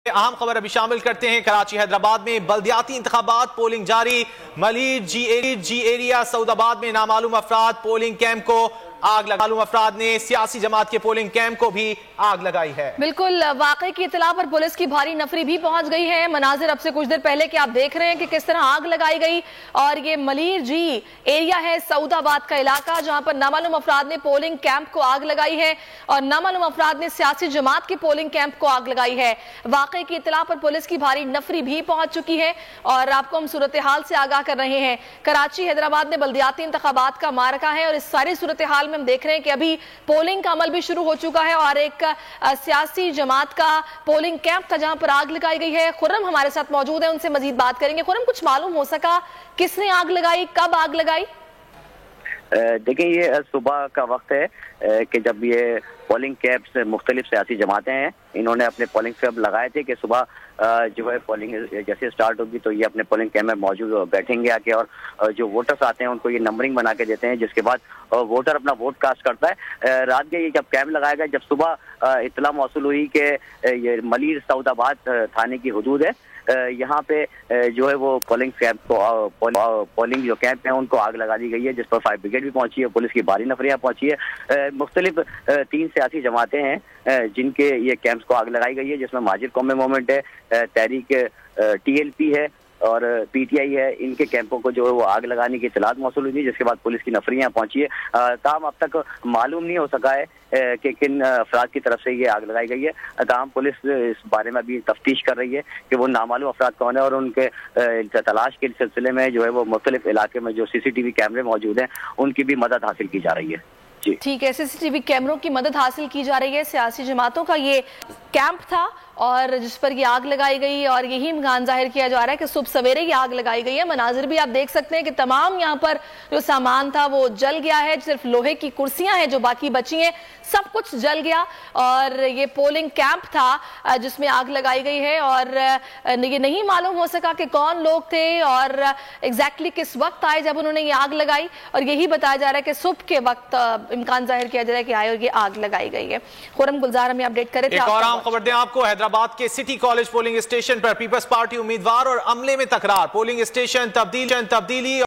अहम खबर अभी शामिल करते हैं। कराची हैदराबाद में बल्दियाती इंतखाबात, पोलिंग जारी। मलीर जी एरिया सऊदाबाद में नामालूम अफराद पोलिंग कैंप को आग लगा। मालूम अफराद ने सियासी जमात के पोलिंग कैंप को भी आग लगाई है। बिल्कुल, वाकई की इतला पर पुलिस की भारी नफरी भी पहुंच गई है। मनाजिर अब से कुछ देर पहले के आप देख रहे हैं कि किस तरह आग लगाई गई। और ये मलीर जी एरिया है सऊदाबाद का इलाका, जहां पर नामालूम अफराद ने पोलिंग कैंप को आग लगाई है और नामालूम अफराद ने सियासी जमात के पोलिंग कैंप को आग लगाई है। वाकई की इतला पर पुलिस की भारी नफरी भी पहुंच चुकी है और आपको हम सूरत हाल से आगाह कर रहे हैं। कराची हैदराबाद में बल्दियाती इंतखाबात का मारका है और इस सारी सूरत हाल में हम देख रहे हैं कि अभी पोलिंग का अमल भी शुरू हो चुका है और एक सियासी जमात का पोलिंग कैंप था जहां पर आग लगाई गई है। खुर्रम हमारे साथ मौजूद है, उनसे मजीद बात करेंगे। खुर्रम, कुछ मालूम हो सका किसने आग लगाई, कब आग लगाई? देखिए, ये सुबह का वक्त है कि जब ये पोलिंग कैंप्स मुख्तलिफ सियासी जमातें हैं, इन्होंने अपने पोलिंग कैंप लगाए थे कि सुबह जो है पोलिंग जैसे स्टार्ट होगी तो ये अपने पोलिंग कैंप में मौजूद बैठेंगे आके और जो वोटर्स आते हैं उनको ये नंबरिंग बना के देते हैं, जिसके बाद वोटर अपना वोट कास्ट करता है। रात के ये जब कैंप लगाया गया, जब सुबह इत्तला मौसूल हुई कि ये मलीर सऊदाबाद थाने की हुदूद है, यहाँ पे जो है वो पोलिंग कैंप को पोलिंग जो कैंप है उनको आग लगा दी गई है, जिस पर फायर ब्रिगेड भी पहुंची है, पुलिस की भारी नफरियां पहुंची है। मुख्तलिफ 3 सियासी जमातें हैं जिनके ये कैंप्स को आग लगाई गई है, जिसमें महाजिर कौमी मूवमेंट है, तहरीक TLP है और PTI है। इनके कैंपों को जो है वो आग लगाने की इत्तलात मौसूल हुई थी, जिसके बाद पुलिस की नफरियां पहुंची है। ताहम अब तक मालूम नहीं हो सका है कि किन अफराद की तरफ से ये आग लगाई गई है। ताहम पुलिस इस बारे में अभी तफ्तीश कर रही है कि वो नामालूम अफराद कौन है और उनके तलाश के सिलसिले में जो है वो मुख्तलिफ इलाके में जो CCTV कैमरे मौजूद हैं उनकी भी मदद हासिल की जा रही है। ठीक है, CCTV कैमरों की मदद हासिल की जा रही है। सियासी जमातों का ये कैंप था और जिस पर ये आग लगाई गई और यही इम्कान जाहिर किया जा रहा है कि सुबह सवेरे ये आग लगाई गई है। मनाजिर भी आप देख सकते हैं कि तमाम यहाँ पर जो सामान था वो जल गया है। सिर्फ लोहे की कुर्सियां हैं जो बाकी बची हैं, सब कुछ जल गया। और ये पोलिंग कैंप था जिसमें आग लगाई गई है और ये नहीं मालूम हो सका कि कौन लोग थे और एग्जैक्टली किस वक्त आए जब उन्होंने ये आग लगाई। और यही बताया जा रहा है कि सुबह के वक्त इम्कान जाहिर किया जा रहा है कि आए और ये आग लगाई गई है। खुर्रम गुलजार हमें अपडेट करे थे। एक और आम खबर दें आपको, हैदराबाद के सिटी कॉलेज पोलिंग स्टेशन पर पीपल्स पार्टी उम्मीदवार और अमले में तकरार। पोलिंग स्टेशन तब्दीली